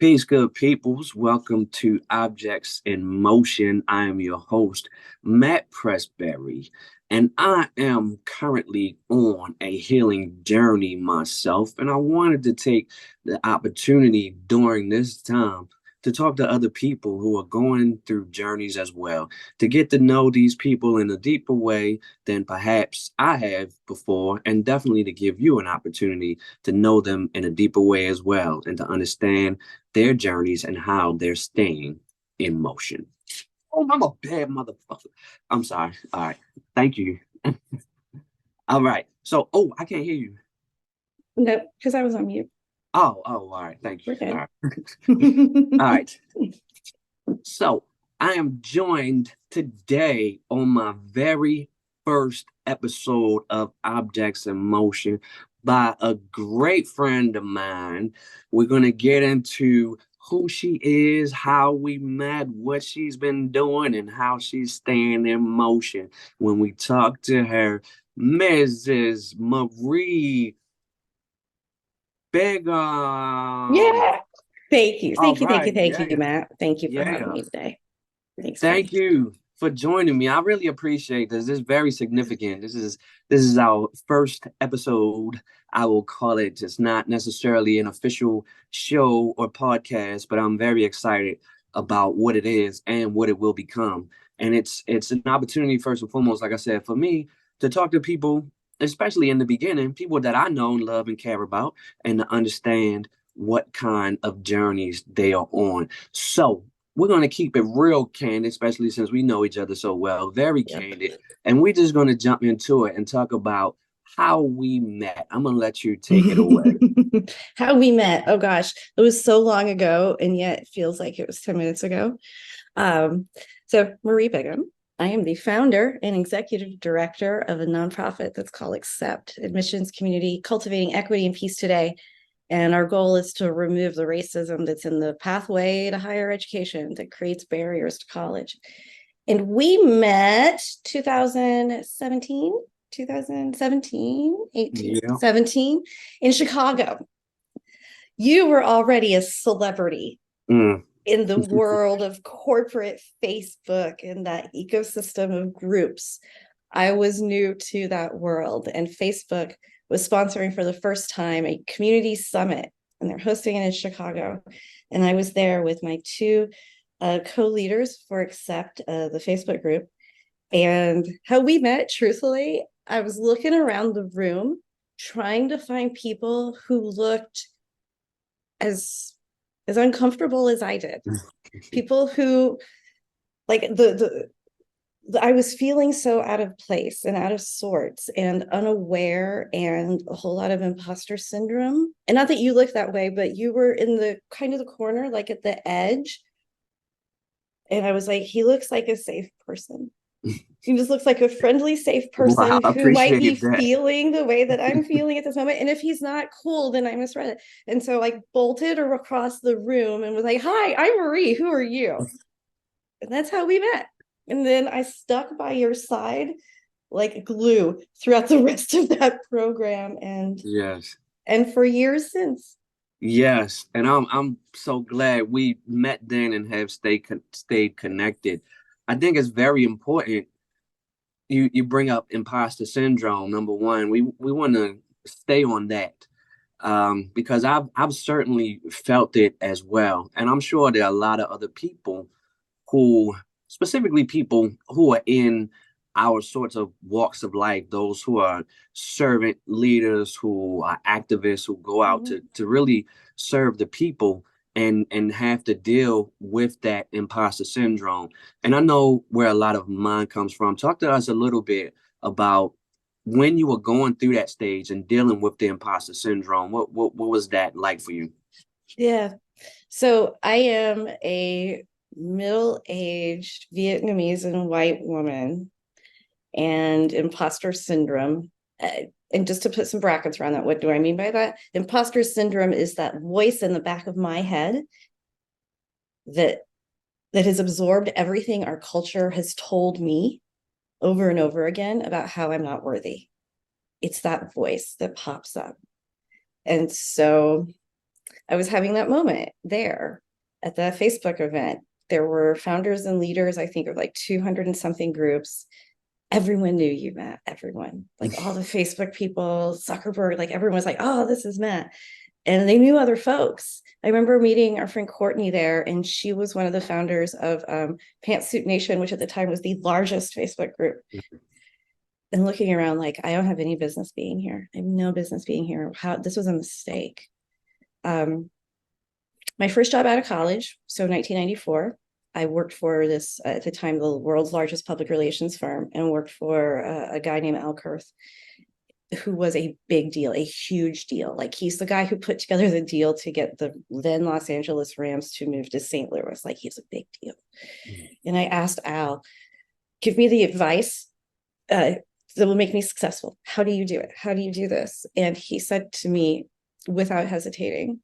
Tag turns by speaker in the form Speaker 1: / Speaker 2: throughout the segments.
Speaker 1: Peace, good peoples. Welcome to Objects in Motion. I am your host, Matt Pressberry, and I am currently on a healing journey myself. And I wanted to take the opportunity during this time to talk to other people who are going through journeys as well, to get to know these people in a deeper way than perhaps I have before, and definitely to give you an opportunity to know them in a deeper way as well and to understand their journeys and how they're staying in motion. Oh, I'm a bad motherfucker. I'm sorry. All right. Thank you. All right. So, I can't hear you.
Speaker 2: No, because I was on mute.
Speaker 1: All right. Thank you.
Speaker 2: We're
Speaker 1: All
Speaker 2: good.
Speaker 1: right. All right. So, I am joined today on my very first episode of Objects in Motion by a great friend of mine. We're going to get into who she is, how we met, what she's been doing, and how she's staying in motion. When we talk to her, Mrs. Marie Bigham.
Speaker 2: Yeah. Thank you.
Speaker 1: All
Speaker 2: Thank you. Thank you.
Speaker 1: right.
Speaker 2: Thank you,
Speaker 1: Yeah.
Speaker 2: Matt. Thank you for having
Speaker 1: Yeah.
Speaker 2: me today. Thanks,
Speaker 1: Thank
Speaker 2: buddy.
Speaker 1: you for joining me. I really appreciate this. This is very significant. This is our first episode. I will call it. It's not necessarily an official show or podcast, but I'm very excited about what it is and what it will become. And it's an opportunity first and foremost, like I said, for me to talk to people, especially in the beginning, people that I know and love and care about, and to understand what kind of journeys they are on. So we're going to keep it real candid, especially since we know each other so well, very
Speaker 2: Yep.
Speaker 1: candid. And we're just going to jump into it and talk about how we met. I'm going to let you take it away.
Speaker 2: How we met. Oh gosh, it was so long ago, and yet it feels like it was 10 minutes ago. Um, so Marie Bigham. I am the founder and executive director of a nonprofit that's called Accept Admissions Community, Cultivating Equity and Peace Today. And our goal is to remove the racism that's in the pathway to higher education that creates barriers to college. And we met 2017, 2017, 18,
Speaker 1: Yeah.
Speaker 2: 17 in Chicago. You were already a celebrity
Speaker 1: Mm.
Speaker 2: in the world of corporate Facebook and that ecosystem of groups. I was new to that world, and Facebook was sponsoring for the first time a community summit, and they're hosting it in Chicago. And I was there with my two co-leaders for Accept, the Facebook group. And how we met, truthfully, I was looking around the room trying to find people who looked as uncomfortable as I did. People who like I was feeling so out of place and out of sorts and unaware and a whole lot of imposter syndrome. And not that you look that way, but you were in the kind of the corner, like at the edge. And I was like, he looks like a safe person. He just looks like a friendly, safe
Speaker 1: Wow,
Speaker 2: person
Speaker 1: I
Speaker 2: who might be
Speaker 1: appreciate that.
Speaker 2: feeling the way that I'm feeling at this moment. And if he's not cool, then I misread it. And so I bolted across the room and was like, hi, I'm Marie. Who are you? And that's how we met. And then I stuck by your side like glue throughout the rest of that program
Speaker 1: Yes.
Speaker 2: and for years since.
Speaker 1: Yes, and I'm so glad we met then and have stayed connected. I think it's very important. You bring up imposter syndrome. Number one, we want to stay on that, because I've certainly felt it as well, and I'm sure there are a lot of other people who, specifically people who are in our sorts of walks of life, those who are servant leaders, who are activists, who go out
Speaker 2: Mhm.
Speaker 1: to really serve the people and have to deal with that imposter syndrome. And I know where a lot of mine comes from. Talk to us a little bit about when you were going through that stage and dealing with the imposter syndrome. What was that like for you?
Speaker 2: Yeah. So I am a middle-aged Vietnamese and white woman, and imposter syndrome. And just to put some brackets around that, what do I mean by that? Imposter syndrome is that voice in the back of my head that has absorbed everything our culture has told me over and over again about how I'm not worthy. It's that voice that pops up. And so I was having that moment there at the Facebook event. There were founders and leaders, I think, of like 200 and something groups. Everyone knew you, Matt. Everyone, like all the Facebook people, Zuckerberg, like everyone was like, oh, this is Matt. And they knew other folks. I remember meeting our friend Courtney there, and she was one of the founders of Pantsuit Nation, which at the time was the largest Facebook group. And looking around, like, I don't have any business being here. I have no business being here. How this was a mistake. My first job out of college, so 1994, I worked for this, at the time, the world's largest public relations firm, and worked for a guy named Al Kurth, who was a big deal, a huge deal. Like, he's the guy who put together the deal to get the then Los Angeles Rams to move to St. Louis. Like, he's a big deal. And I asked Al, give me the advice that will make me successful. How do you do it? How do you do this? And he said to me, without hesitating,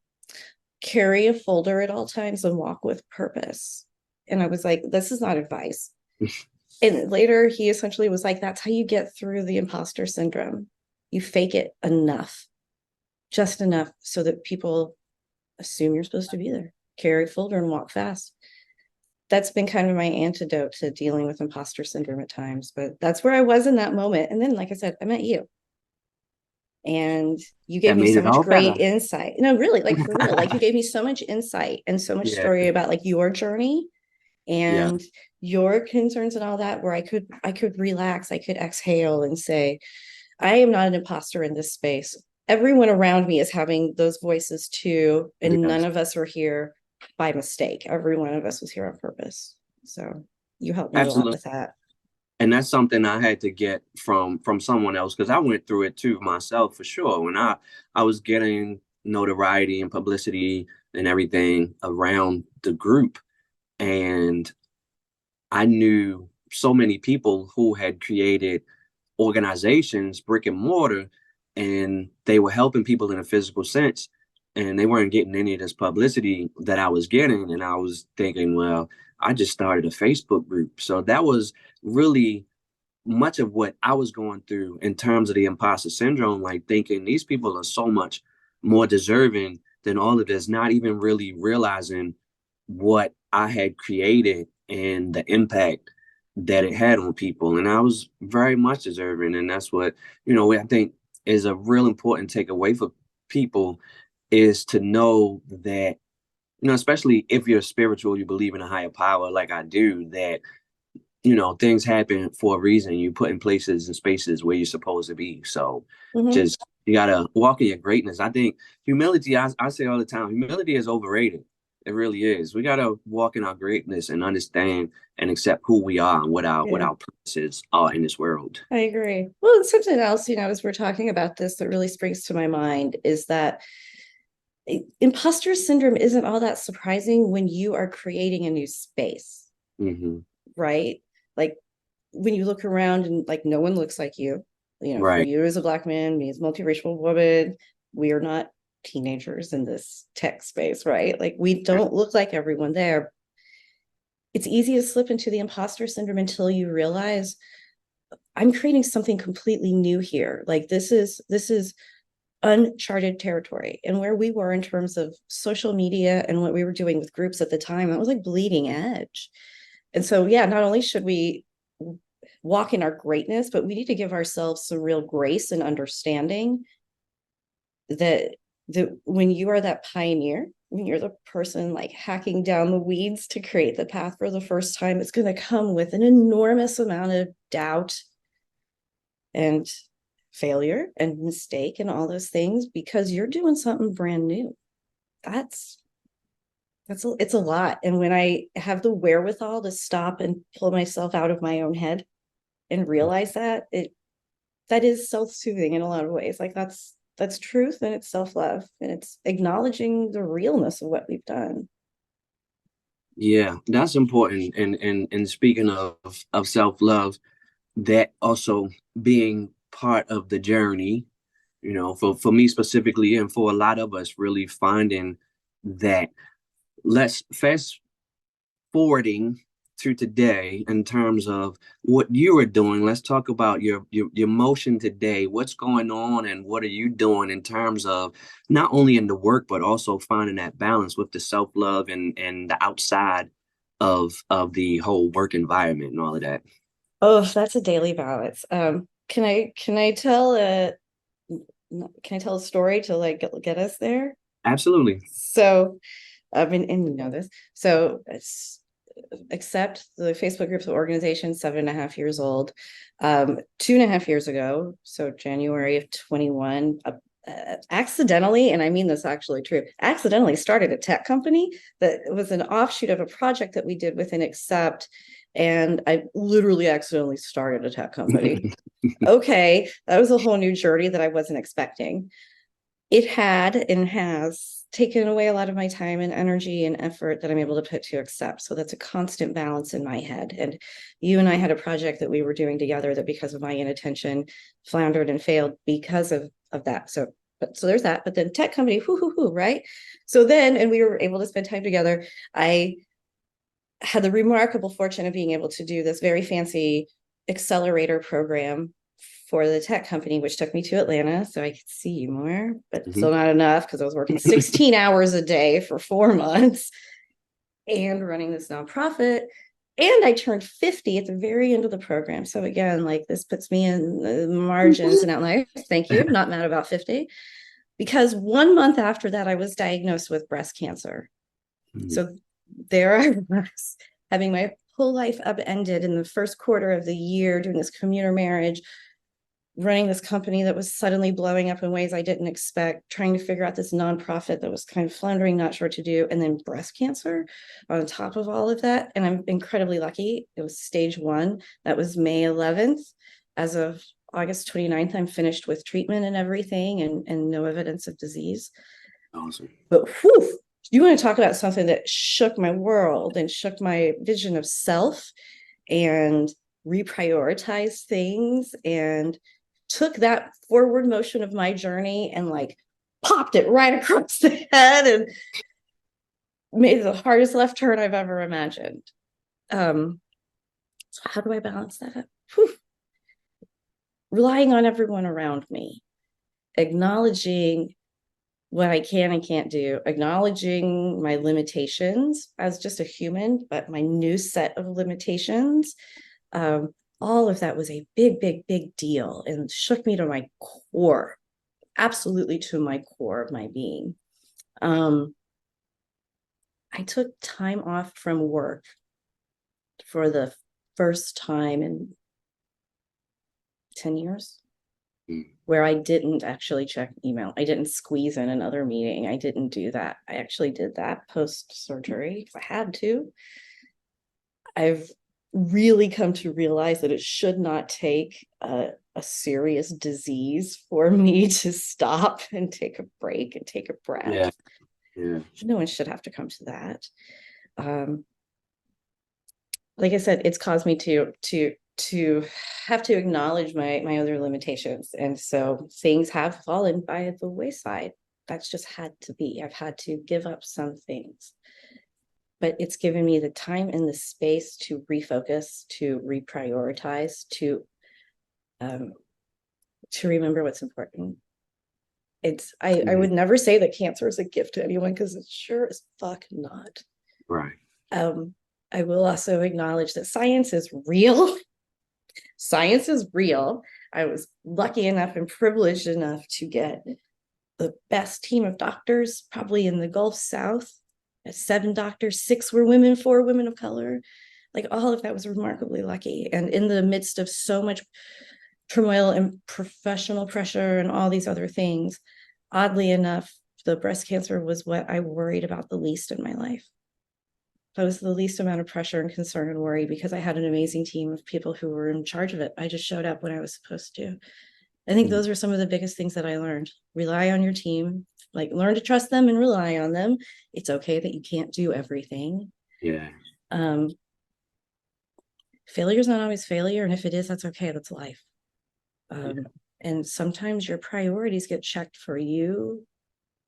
Speaker 2: carry a folder at all times and walk with purpose. And I was like, this is not advice. And later he essentially was like, that's how you get through the imposter syndrome. You fake it enough, just enough so that people assume you're supposed to be there. Carry a folder and walk fast. That's been kind of my antidote to dealing with imposter syndrome at times, but that's where I was in that moment. And then, like I said, I met you, and you gave
Speaker 1: That
Speaker 2: me
Speaker 1: made
Speaker 2: so
Speaker 1: it
Speaker 2: much
Speaker 1: all
Speaker 2: great
Speaker 1: better.
Speaker 2: insight. No, really, like for real, like you gave me so much insight and so much
Speaker 1: Yeah,
Speaker 2: story about like your journey
Speaker 1: yeah,
Speaker 2: and your concerns and all that, where I could relax, I could exhale and say, I am not an imposter in this space. Everyone around me is having those voices too, and none
Speaker 1: yes,
Speaker 2: of us are here by mistake. Every one of us was here on purpose. So you helped me a lot
Speaker 1: absolutely.
Speaker 2: with that.
Speaker 1: And that's something I had to get from someone else because I went through it too myself for sure. When I was getting notoriety and publicity and everything around the group, and I knew so many people who had created organizations, brick and mortar, and they were helping people in a physical sense. And they weren't getting any of this publicity that I was getting. And I was thinking, well, I just started a Facebook group. So that was really much of what I was going through in terms of the imposter syndrome, like thinking these people are so much more deserving than all of this, not even really realizing what I had created and the impact that it had on people. And I was very much deserving. And that's what, I think is a real important takeaway for people is to know that, especially if you're spiritual, you believe in a higher power like I do, that things happen for a reason. You put in places and spaces where you're supposed to be. So
Speaker 2: Mm-hmm.
Speaker 1: just you gotta walk in your greatness. I think humility, I say all the time, humility is overrated. It really is. We gotta walk in our greatness and understand and accept who we are and what
Speaker 2: Yeah,
Speaker 1: our purposes are in this world.
Speaker 2: I agree. Well, something else, as we're talking about this, that really springs to my mind is that imposter syndrome isn't all that surprising when you are creating a new space,
Speaker 1: Hmm.
Speaker 2: right? Like when you look around and like no one looks like you, for
Speaker 1: Right.
Speaker 2: you as a Black man, me as a multiracial woman, we are not teenagers in this tech space, right? Like we don't look like everyone there. It's easy to slip into the imposter syndrome until you realize I'm creating something completely new here. Like this is uncharted territory. And where we were in terms of social media and what we were doing with groups at the time, that was like bleeding edge. And so, yeah, not only should we walk in our greatness, but we need to give ourselves some real grace and understanding that when you are that pioneer, when you're the person like hacking down the weeds to create the path for the first time, it's going to come with an enormous amount of doubt and failure and mistake and all those things because you're doing something brand new. That's it's a lot. And when I have the wherewithal to stop and pull myself out of my own head and realize that, that is self-soothing in a lot of ways. Like that's truth and it's self-love and it's acknowledging the realness of what we've done.
Speaker 1: Yeah, that's important. And speaking of self-love, that also being part of the journey, for me specifically, and for a lot of us, really finding that let's fast forwarding to today in terms of what you are doing. Let's talk about your motion today. What's going on and what are you doing in terms of not only in the work, but also finding that balance with the self-love and the outside of the whole work environment and all of that.
Speaker 2: Oh, that's a daily balance. Can I tell a can I tell a story to like get us there?
Speaker 1: Absolutely.
Speaker 2: So, I mean, and you know this. So, Accept the Facebook group's organization, 7.5 years old. 2.5 years ago, so January of 21, accidentally, and I mean this actually true, accidentally started a tech company that was an offshoot of a project that we did within Accept. And I literally accidentally started a tech company. Okay, that was a whole new journey that I wasn't expecting. It had and has taken away a lot of my time and energy and effort that I'm able to put to Accept. So that's a constant balance in my head. And you and I had a project that we were doing together that, because of my inattention, floundered and failed because of that. So there's that. But then tech company, right? So then, and we were able to spend time together. I had the remarkable fortune of being able to do this very fancy accelerator program for the tech company, which took me to Atlanta so I could see you more, but
Speaker 1: Mhm.
Speaker 2: still not enough because I was working 16 hours a day for 4 months and running this nonprofit. And I turned 50 at the very end of the program. So again, like, this puts me in the margins and outliers. Thank you. Not mad about 50. Because 1 month after that, I was diagnosed with breast cancer.
Speaker 1: Mhm.
Speaker 2: So there I was, having my whole life upended in the first quarter of the year, doing this commuter marriage, running this company that was suddenly blowing up in ways I didn't expect, trying to figure out this nonprofit that was kind of floundering, not sure what to do, and then breast cancer on top of all of that. And I'm incredibly lucky. It was stage 1. That was May 11th. As of August 29th, I'm finished with treatment and everything, and no evidence of disease.
Speaker 1: Awesome.
Speaker 2: But whew, you want to talk about something that shook my world and shook my vision of self and reprioritized things and took that forward motion of my journey and like popped it right across the head and made the hardest left turn I've ever imagined. So how do I balance that up? Whew. Relying on everyone around me, acknowledging what I can and can't do, acknowledging my limitations as just a human, but my new set of limitations. All of that was a big, big, big deal and shook me to my core, absolutely to my core of my being. Um, I took time off from work for the first time in 10 years
Speaker 1: Mm.
Speaker 2: where I didn't actually check email. I didn't squeeze in another meeting. I didn't do that. I actually did that post surgery because I had to. I've really come to realize that it should not take a serious disease for me to stop and take a break and take a breath.
Speaker 1: Yeah, yeah.
Speaker 2: No one should have to come to that. Um, like I said, it's caused me to have to acknowledge my other limitations, and so things have fallen by the wayside. That's just had to be. I've had to give up some things, but it's given me the time and the space to refocus, to reprioritize, um, to remember what's important. I
Speaker 1: Mhm.
Speaker 2: would never say that cancer is a gift to anyone because it's sure as fuck not.
Speaker 1: Right.
Speaker 2: Um, I will also acknowledge that science is real. Science is real. I was lucky enough and privileged enough to get the best team of doctors, probably in the Gulf South. 7 doctors, 6 were women, 4 women of color. Like, all of that was remarkably lucky. And in the midst of so much turmoil and professional pressure and all these other things, oddly enough, the breast cancer was what I worried about the least in my life. That was the least amount of pressure and concern and worry because I had an amazing team of people who were in charge of it. I just showed up when I was supposed to. I think
Speaker 1: Mm.
Speaker 2: those are some of the biggest things that I learned. Rely on your team, like, learn to trust them and rely on them. It's okay that you can't do everything.
Speaker 1: Yeah.
Speaker 2: Um, Failure is not always failure. And if it is, that's okay. That's life.
Speaker 1: Yeah.
Speaker 2: Um, and sometimes your priorities get checked for you,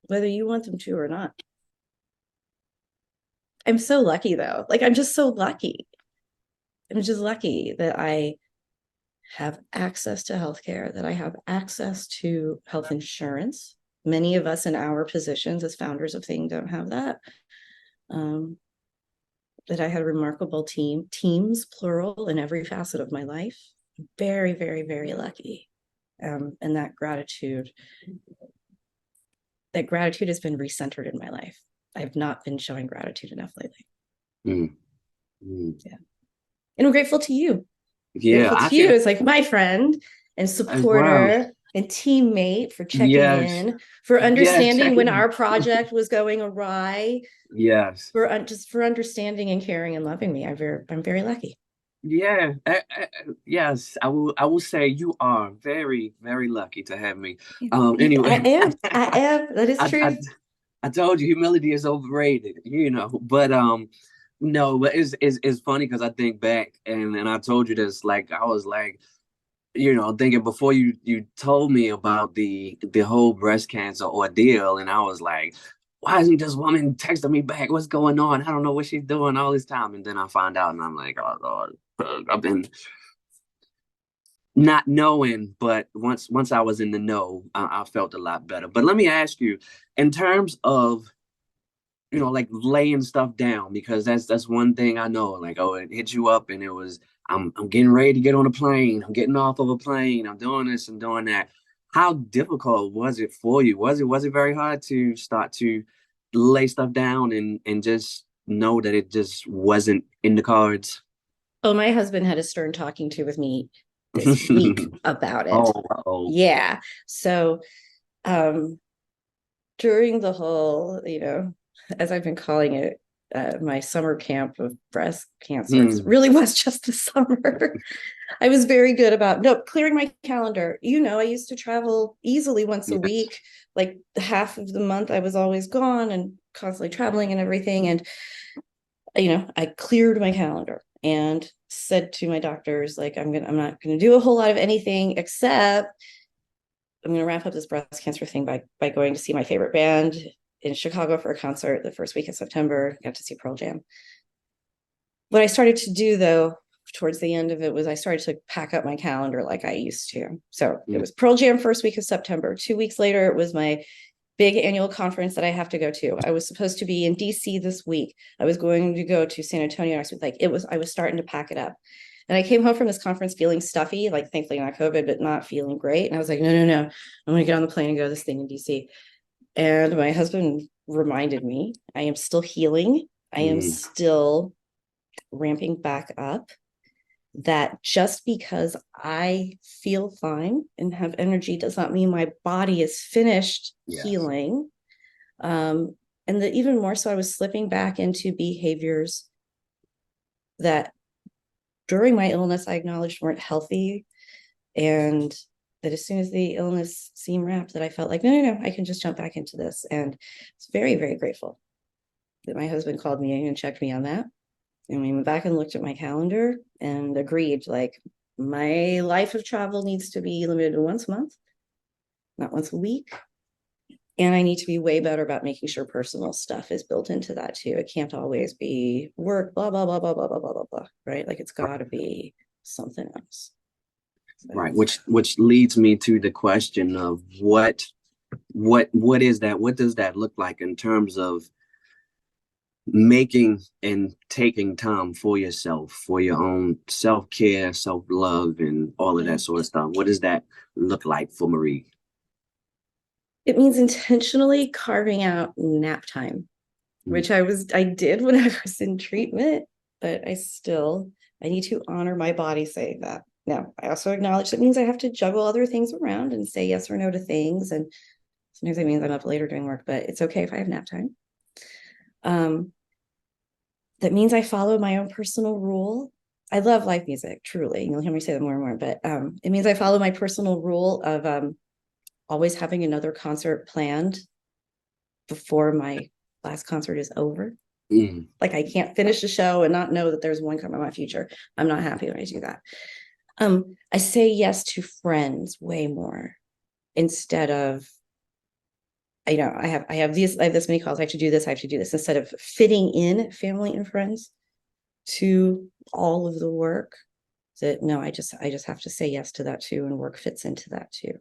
Speaker 2: whether you want them to or not. I'm so lucky though. Like, I'm just so lucky. I'm just lucky that I have access to healthcare, that I have access to health insurance. Many of us in our positions as founders of Thing don't have that. Um, that I had a remarkable teams, plural, in every facet of my life. Very, very, very lucky. And that gratitude has been recentered in my life. I've not been showing gratitude enough lately.
Speaker 1: Mm, mm.
Speaker 2: Yeah. And I'm grateful to you.
Speaker 1: Yeah,
Speaker 2: Grateful
Speaker 1: I
Speaker 2: to you
Speaker 1: can
Speaker 2: as like my friend and
Speaker 1: as well.
Speaker 2: supporter and teammate for checking
Speaker 1: Yes,
Speaker 2: in, for
Speaker 1: yes,
Speaker 2: understanding when
Speaker 1: checking.
Speaker 2: our project was going awry,
Speaker 1: Yes,
Speaker 2: just for understanding and caring and loving me. I'm very lucky.
Speaker 1: yeah, yes. I will say you are very, very lucky to have me.
Speaker 2: I
Speaker 1: Anyway,
Speaker 2: am. I am. That is
Speaker 1: I, I
Speaker 2: truth.
Speaker 1: I told you humility is overrated, But no, but it's funny because I think back and I told you this, like I was like, thinking before you told me about the whole breast cancer ordeal, and I was like, why isn't this woman texting me back? What's going on? I don't know what she's doing all this time. And then I find out, and I'm like, oh Lord, I've been not knowing, but once I was in the know, I felt a lot better. But let me ask you, in terms of like laying stuff down, because that's one thing I know. Like, oh, it hit you up and it was I'm getting ready to get on a plane. I'm getting off of a plane. I'm doing this and doing that. How difficult was it for you? Was it very hard to start to lay stuff down and just know that it just wasn't in the cards?
Speaker 2: Oh, my husband had a stern talking to with me this week about it.
Speaker 1: Oh, oh.
Speaker 2: Yeah. So um during the whole, as I've been calling it, my summer camp of breast cancer, because it
Speaker 1: Hmm.
Speaker 2: really was just the summer. I was very good about no clearing my calendar. I used to travel easily once a
Speaker 1: Yes.
Speaker 2: week, like half of the month I was always gone and constantly traveling and everything. And I cleared my calendar and said to my doctors, like, I'm not gonna do a whole lot of anything except I'm gonna wrap up this breast cancer thing by going to see my favorite band in Chicago for a concert the first week of September. Got to see Pearl Jam. What I started to do though, towards the end of it, was I started to pack up my calendar like I used to. So it
Speaker 1: Mm.
Speaker 2: was Pearl Jam first week of September. 2 weeks later, it was my big annual conference that I have to go to. I was supposed to be in DC this week. I was going to go to San Antonio next week. I was starting to pack it up. And I came home from this conference feeling stuffy, like thankfully not COVID, but not feeling great. And I was like, no, no, no, I'm going to get on the plane and go to this thing in DC. And my husband reminded me, I am still healing. I am
Speaker 1: Mm.
Speaker 2: still ramping back up. That just because I feel fine and have energy does not mean my body is finished
Speaker 1: Yes.
Speaker 2: healing. And that even more so, I was slipping back into behaviors that during my illness I acknowledged weren't healthy. And that as soon as the illness seemed wrapped, that I felt like, no, no, no, I can just jump back into this. And I was very, very grateful that my husband called me and checked me on that. And we went back and looked at my calendar and agreed, like, my life of travel needs to be limited to once a month, not once a week. And I need to be way better about making sure personal stuff is built into that too. It can't always be work, blah, blah, blah, blah, blah, blah, blah, blah, blah, right? Like it's got to be something else. So,
Speaker 1: Right, which leads me to the question of what is that? What does that look like in terms of making and taking time for yourself, for your own self-care, self-love, and all of
Speaker 2: yeah.
Speaker 1: that sort of stuff? What does that look like for Marie?
Speaker 2: It means intentionally carving out nap time,
Speaker 1: Mm.
Speaker 2: which I did when I was in treatment, but I need to honor my body saying that. Now, I also acknowledge that means I have to juggle other things around and say yes or no to things. And sometimes it means I'm up later doing work, but it's okay if I have nap time. Um, that means I follow my own personal rule. I love live music, truly. You'll hear me say that more and more, but it means I follow my personal rule of always having another concert planned before my last concert is over.
Speaker 1: Mm.
Speaker 2: Like I can't finish the show and not know that there's one coming in my future. I'm not happy when I do that. I say yes to friends way more instead of I have this many calls. I have to do this. I have to do this instead of fitting in family and friends. to all of the work, that no, I just have to say yes to that too, and work fits into that too.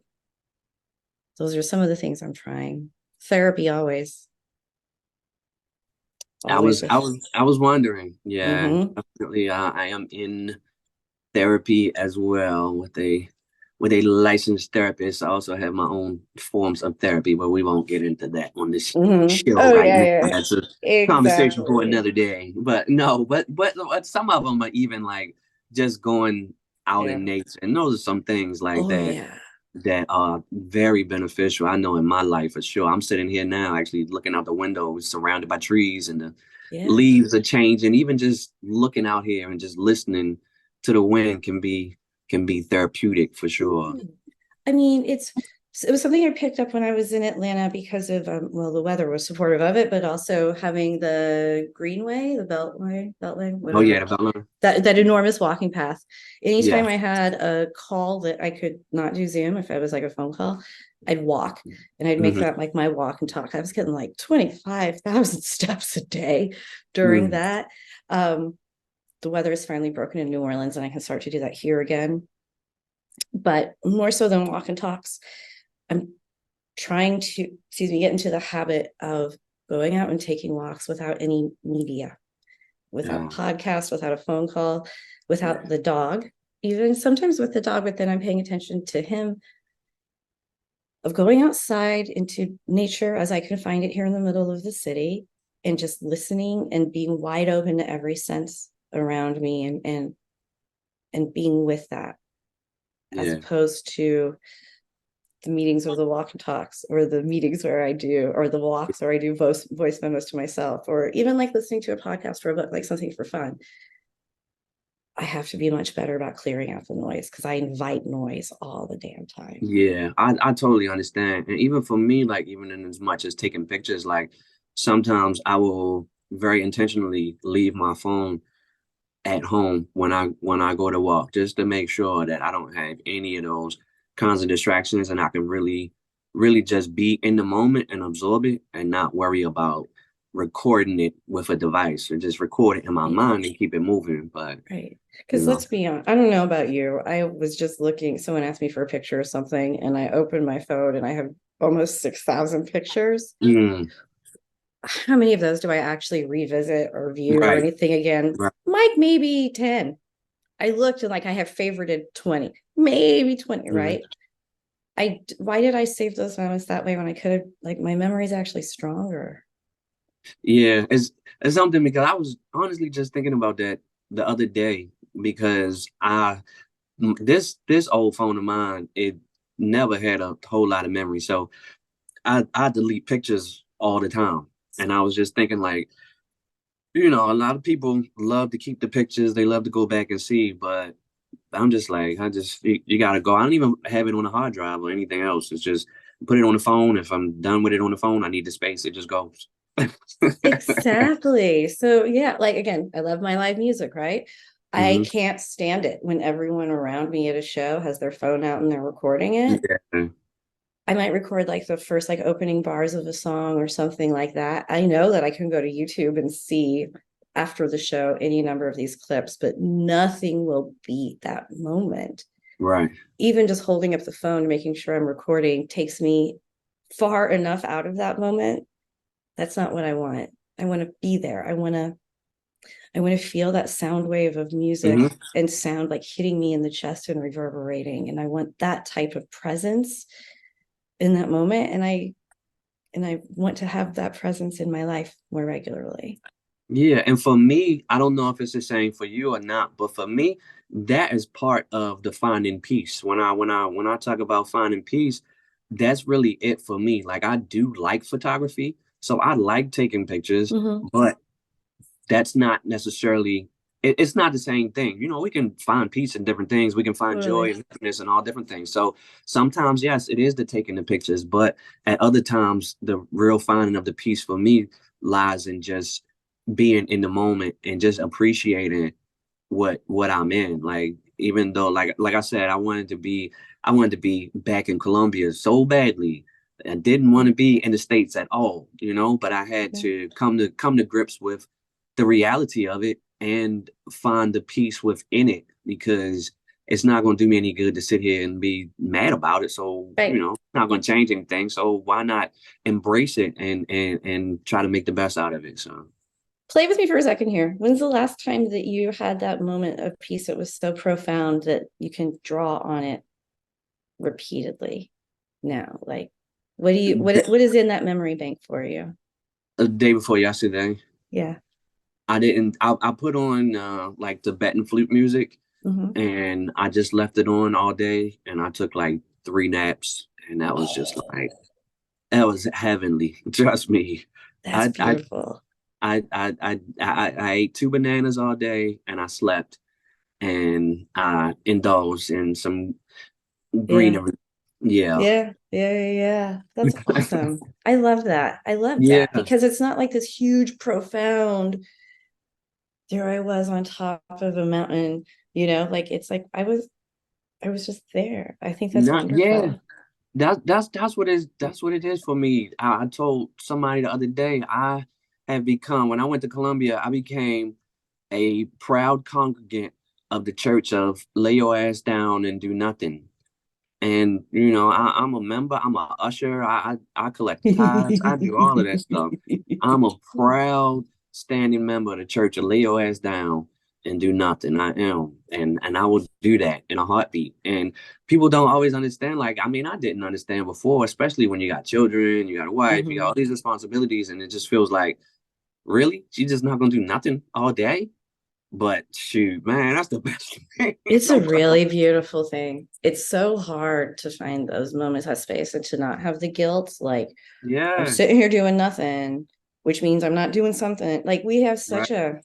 Speaker 2: Those are some of the things I'm trying. Therapy always, always with.
Speaker 1: I was wondering. Yeah,
Speaker 2: Mm-hmm.
Speaker 1: definitely. I am in therapy as well with a licensed therapist. I also have my own forms of therapy, but we won't get into that on this
Speaker 2: Mm-hmm.
Speaker 1: show
Speaker 2: Oh
Speaker 1: right
Speaker 2: yeah,
Speaker 1: now.
Speaker 2: yeah,
Speaker 1: That's a conversation for
Speaker 2: exactly.
Speaker 1: another day. But no, but some of them are even like just going out
Speaker 2: Yeah.
Speaker 1: in nature, and those are some things like
Speaker 2: Oh
Speaker 1: that
Speaker 2: yeah.
Speaker 1: that are very beneficial. I know in my life for sure. I'm sitting here now, actually looking out the window, surrounded by trees, and the
Speaker 2: Yeah.
Speaker 1: leaves are changing. Even just looking out here and just listening to the wind can be therapeutic for sure.
Speaker 2: I mean, it was something I picked up when I was in Atlanta because of well, the weather was supportive of it, but also having the Greenway, the Beltway,
Speaker 1: Oh yeah,
Speaker 2: whatever,
Speaker 1: the Butler.
Speaker 2: that enormous walking path.
Speaker 1: Yeah.
Speaker 2: Anytime I had a call that I could not do Zoom, if I was like a phone call, I'd walk, and I'd make
Speaker 1: Hmm.
Speaker 2: that like my walk and talk. I was getting like 25,000 steps a day during
Speaker 1: Mm.
Speaker 2: that. Um, the weather is finally broken in New Orleans, and I can start to do that here again. But more so than walk and talks, I'm trying to, excuse me, get into the habit of going out and taking walks without any media, without
Speaker 1: Yeah.
Speaker 2: podcast, without a phone call, without
Speaker 1: Yeah.
Speaker 2: the dog, even sometimes with the dog, but then I'm paying attention to him, of going outside into nature as I can find it here in the middle of the city, and just listening and being wide open to every sense around me, and being with that, as
Speaker 1: Yeah.
Speaker 2: opposed to the meetings or the walk and talks, or the meetings where I do, or the walks where I do voice memos to myself, or even like listening to a podcast or a book, like something for fun. I have to be much better about clearing out the noise, because I invite noise all the damn time.
Speaker 1: Yeah, I totally understand. And even for me, like even in as much as taking pictures, like sometimes I will very intentionally leave my phone at home when I go to walk, just to make sure that I don't have any of those kinds of distractions, and I can really just be in the moment and absorb it and not worry about recording it with a device, or just record it in my
Speaker 2: Yeah,
Speaker 1: mind and keep it moving. But
Speaker 2: right.
Speaker 1: you
Speaker 2: Because
Speaker 1: know,
Speaker 2: let's be honest, I don't know about you. I was just looking, someone asked me for a picture of something, and I opened my phone and I have almost 6,000 pictures.
Speaker 1: mm,
Speaker 2: How many of those do I actually revisit or view or
Speaker 1: right,
Speaker 2: anything again?
Speaker 1: right,
Speaker 2: Like maybe 10. I looked and like I have favorited 20, maybe 20,
Speaker 1: mhm.
Speaker 2: right? Why did I save those moments that way when I could have, like, my memory is actually stronger.
Speaker 1: Yeah, it's something because I was honestly just thinking about that the other day because this old phone of mine, it never had a whole lot of memory, so I delete pictures all the time, and I was just thinking like, a lot of people love to keep the pictures, they love to go back and see, but I'm just like, you gotta go. I don't even have it on a hard drive or anything else. It's just put it on the phone. If I'm done with it on the phone, I need the space. It just goes.
Speaker 2: Exactly. So yeah, like again, I love my live music, right? I
Speaker 1: Hmm.
Speaker 2: can't stand it when everyone around me at a show has their phone out and they're recording it.
Speaker 1: Yeah.
Speaker 2: I might record like the first like opening bars of a song or something like that. I know that I can go to YouTube and see after the show any number of these clips, but nothing will beat that moment.
Speaker 1: Right.
Speaker 2: Even just holding up the phone, making sure I'm recording, takes me far enough out of that moment. That's not what I want. I want to be there. I want to feel that sound wave of music
Speaker 1: Hmm.
Speaker 2: and sound like hitting me in the chest and reverberating. And I want that type of presence in that moment. And I want to have that presence in my life more regularly.
Speaker 1: Yeah, and for me, I don't know if it's the same for you or not, but for me, that is part of the finding peace. When I talk about finding peace, that's really it for me. Like I do like photography, so I like taking pictures,
Speaker 2: Mm-hmm.
Speaker 1: but that's not necessarily it's not the same thing. We can find peace in different things. We can find joy
Speaker 2: Totally.
Speaker 1: and happiness in all different things. So sometimes, yes, it is the taking the pictures, but at other times, the real finding of the peace for me lies in just being in the moment and just appreciating what I'm in. Like even though like I said, I wanted to be back in Colombia so badly. I didn't want to be in the States at all, but I had
Speaker 2: Yeah.
Speaker 1: to come to grips with the reality of it and find the peace within it, because it's not going to do me any good to sit here and be mad about it. So,
Speaker 2: Right.
Speaker 1: it's not going to change anything. So why not embrace it and try to make the best out of it? So
Speaker 2: Play with me for a second here. When's the last time that you had that moment of peace that was so profound that you can draw on it repeatedly now? Like, what is in that memory bank for you?
Speaker 1: the day before yesterday,
Speaker 2: Yeah.
Speaker 1: I didn't. I put on like Tibetan flute music,
Speaker 2: Hmm.
Speaker 1: and I just left it on all day, and I took like 3 naps, and that was just like that was heavenly. Trust me.
Speaker 2: That's
Speaker 1: I I
Speaker 2: beautiful.
Speaker 1: I ate 2 bananas all day, and I slept, and I indulged in some
Speaker 2: Yeah.
Speaker 1: greenery. Yeah.
Speaker 2: Yeah. That's awesome. I love that. I love
Speaker 1: Yeah.
Speaker 2: that because it's not like this huge, profound, there I was on top of a mountain, like it's like I was just there. I think that's
Speaker 1: Not yeah.
Speaker 2: wonderful.
Speaker 1: That's what it is for me. I told somebody the other day I have become, when I went to Colombia, I became a proud congregant of the church of lay your ass down and do nothing. And I'm a member, I'm a usher, I collect tithes, I do all of that stuff. I'm a proud standing member of the church of lay your ass down and do nothing. I am. And I will do that in a heartbeat. And people don't always understand. Like, I mean, I didn't understand before, especially when you got children, you got a wife, you got all
Speaker 2: Mhm.
Speaker 1: these responsibilities, and it just feels like, really? She's just not gonna do nothing all day? But shoot, man, that's the best thing.
Speaker 2: It's a
Speaker 1: No problem.
Speaker 2: really beautiful thing. It's so hard to find those moments of space and to not have the guilt. Like, I'm
Speaker 1: Yeah.
Speaker 2: sitting here doing nothing, which means I'm not doing something. Like,
Speaker 1: Right.
Speaker 2: we have such
Speaker 1: Yep.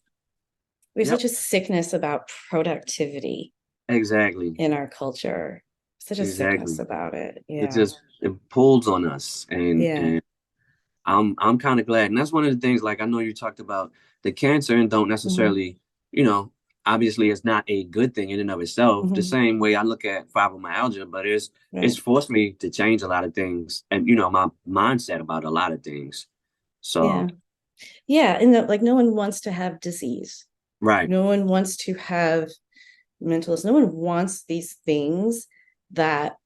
Speaker 2: a sickness about productivity
Speaker 1: Exactly.
Speaker 2: in our culture. Such a sickness
Speaker 1: Exactly.
Speaker 2: about it.
Speaker 1: It
Speaker 2: Yeah.
Speaker 1: just it pulls on us,
Speaker 2: Yeah.
Speaker 1: and I'm kind of glad. And that's one of the things, like, I know you talked about the cancer and don't
Speaker 2: Hmm.
Speaker 1: necessarily, you know, obviously it's not a good thing in and of itself. The
Speaker 2: Hmm.
Speaker 1: same way I look at fibromyalgia, but it's
Speaker 2: Right.
Speaker 1: forced me to change a lot of things and my mindset about a lot of things. So
Speaker 2: Yeah. Yeah. And like, no one wants to have disease.
Speaker 1: right.
Speaker 2: No one wants to have mental illness. No one wants these things that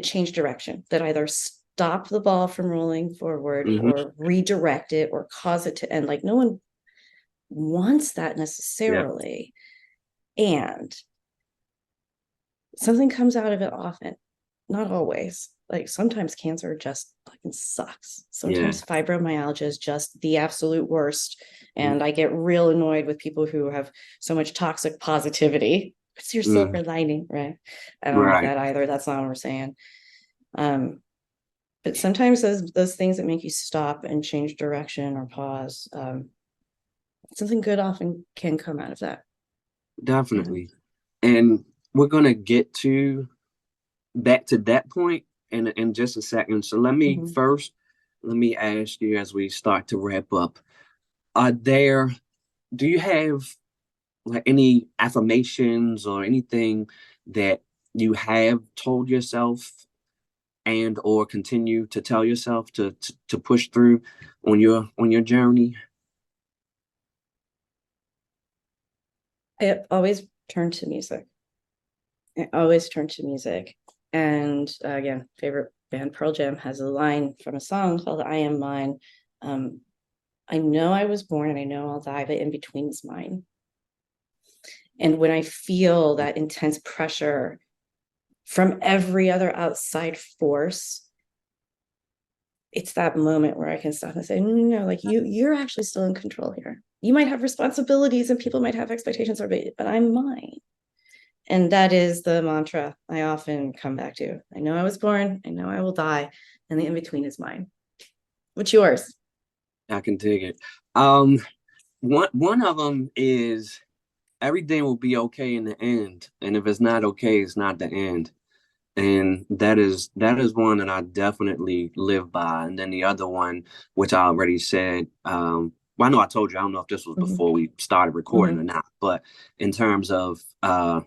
Speaker 2: change direction, that either stop the ball from rolling forward
Speaker 1: Hmm.
Speaker 2: or redirect it or cause it to end. Like, no one wants that
Speaker 1: Yeah.
Speaker 2: necessarily. And something comes out of it often, not always. Like, sometimes cancer just fucking sucks.
Speaker 1: Yeah.
Speaker 2: Sometimes fibromyalgia is just the absolute worst.
Speaker 1: Mm-hmm.
Speaker 2: And I get real annoyed with people who have so much toxic positivity. What's your
Speaker 1: Mm-hmm.
Speaker 2: silver lining, right? I don't like
Speaker 1: Right.
Speaker 2: that either. That's not what we're saying. Um, but sometimes those things that make you stop and change direction or pause, something good often can come out of that. Yeah.
Speaker 1: Definitely. And we're gonna get to back to that point in just a second. So
Speaker 2: Mm-hmm.
Speaker 1: let me ask you, as we start to wrap up, are there do you have like any affirmations or anything that you have told yourself and or continue to tell yourself to push through on your journey?
Speaker 2: I always turn to music. I always turn to music. And again, favorite band Pearl Jam has a line from a song called I Am Mine. Um, I know I was born and I know I'll die, but in between is mine. And when I feel that intense pressure from every other outside force, it's that moment where I can stop and say, no, like you're actually still in control here. You might have responsibilities and people might have expectations, but I'm mine. And that is the mantra I often come back to. I know I was born, I know I will die, and the in between is mine. What's yours?
Speaker 1: I can take it. Um, one of them is everything will be okay in the end, and if it's not okay, it's not the end. And that is one that I definitely live by. And then the other one, which I already said, well, I know I told you, I don't know if this was
Speaker 2: Mm-hmm.
Speaker 1: before we started recording or
Speaker 2: Mm-hmm.
Speaker 1: not, but in terms of the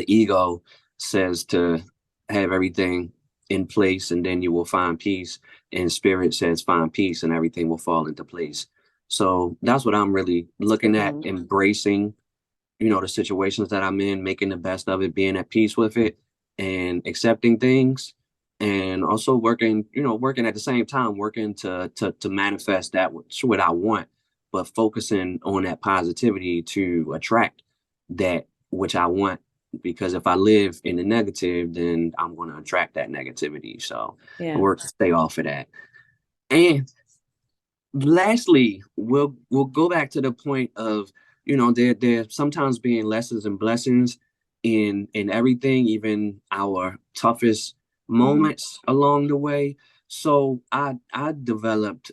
Speaker 1: ego says to have everything in place and then you will find peace, and spirit says find peace and everything will fall into place. So that's what I'm really looking at,
Speaker 2: Mhm.
Speaker 1: embracing, the situations that I'm in, making the best of it, being at peace with it, and accepting things, and also working at the same time, working to manifest that which what I want, but focusing on that positivity to attract that which I want. Because if I live in the negative, then I'm going to attract that negativity. So I
Speaker 2: Yeah.
Speaker 1: work to stay off of that. And lastly, we'll go back to the point of, there sometimes being lessons and blessings in everything, even our toughest
Speaker 2: Mhm.
Speaker 1: moments along the way. So I developed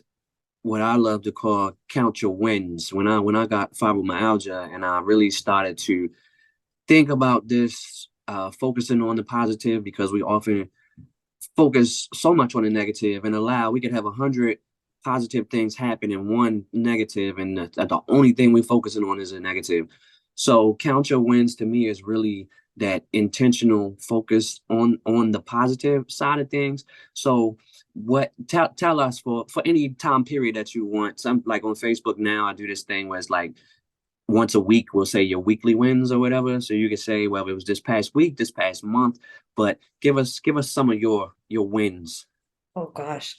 Speaker 1: what I love to call count your wins when I got fibromyalgia, and I really started to think about this, focusing on the positive, because we often focus so much on the negative and allow we could have 100 positive things happen and one negative, and the only thing we're focusing on is a negative. So count your wins to me is really that intentional focus on the positive side of things. So what tell us for any time period that you want. Some, like on Facebook now, I do this thing where it's like once a week we'll say your weekly wins or whatever, so you can say, well, it was this past week, this past month, but give us some of your wins.
Speaker 2: Oh gosh.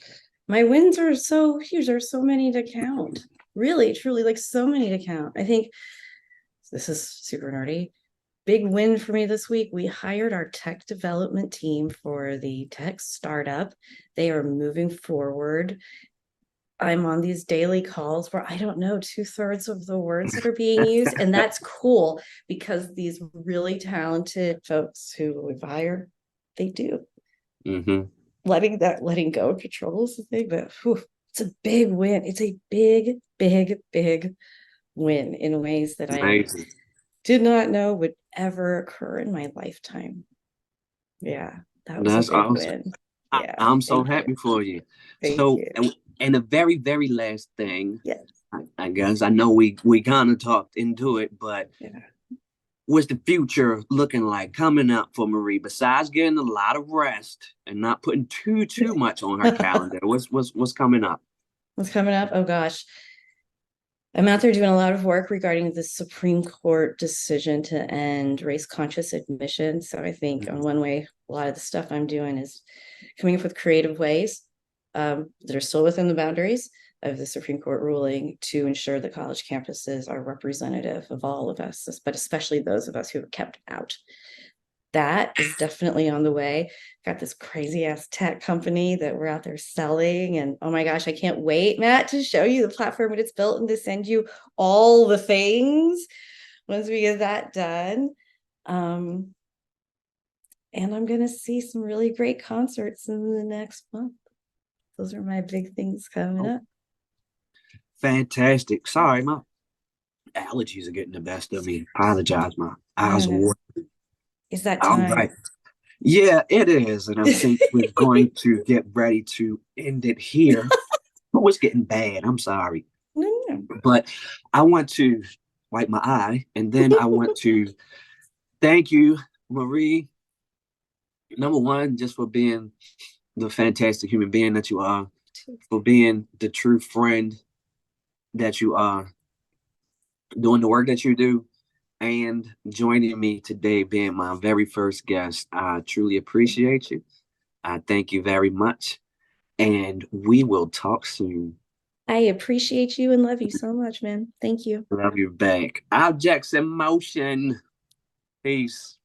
Speaker 2: My wins are so huge. There's so many to count. Really, truly, like so many to count. I think this is super nerdy. Big win for me this week. We hired our tech development team for the tech startup. They are moving forward. I'm on these daily calls where I don't know two-thirds of the words that are being used. And that's cool because these really talented folks who we've hired, they do.
Speaker 1: Mm-hmm.
Speaker 2: Letting go of control is the thing, but whew, it's a big win. It's a big, big, big win in ways that I
Speaker 1: Amazing.
Speaker 2: did not know would ever occur in my lifetime. Yeah, that was a
Speaker 1: That's
Speaker 2: big
Speaker 1: awesome.
Speaker 2: win.
Speaker 1: I,
Speaker 2: Yeah,
Speaker 1: I'm so
Speaker 2: thank you.
Speaker 1: happy for you.
Speaker 2: Thank
Speaker 1: So,
Speaker 2: you.
Speaker 1: and the very, very last thing,
Speaker 2: Yes.
Speaker 1: I guess I know we kind of talked into it, but
Speaker 2: Yeah.
Speaker 1: what's the future looking like coming up for Marie? Besides getting a lot of rest and not putting too much on her calendar, what's coming up?
Speaker 2: What's coming up? Oh gosh. I'm out there doing a lot of work regarding the Supreme Court decision to end race conscious admission. So I think on one way, a lot of the stuff I'm doing is coming up with creative ways that are still within the boundaries of the Supreme Court ruling to ensure that college campuses are representative of all of us, but especially those of us who are kept out. That is definitely on the way. Got this crazy ass tech company that we're out there selling. And oh my gosh, I can't wait, Matt, to show you the platform when it's built and to send you all the things once we get that done. Um, and I'm going to see some really great concerts in the next month. Those are my big things coming
Speaker 1: Oh,
Speaker 2: up.
Speaker 1: fantastic. Sorry, my allergies are getting the best of me. Apologize, my
Speaker 2: No,
Speaker 1: eyes are
Speaker 2: no,
Speaker 1: watering.
Speaker 2: it's that
Speaker 1: All right.
Speaker 2: time.
Speaker 1: Yeah, it is. And I think we're going to get ready to end it here. Oh, it's getting bad. I'm sorry.
Speaker 2: No, no.
Speaker 1: But I want to wipe my eye, and then I want to thank you, Marie, number one, just for being the fantastic human being that you are, for being the true friend that you are, doing the work that you do, and joining me today, being my very first guest. I truly appreciate you. I thank you very much, and we will talk soon.
Speaker 2: I appreciate you and love you so much, man. Thank you.
Speaker 1: Love you back. Objects in motion. Peace.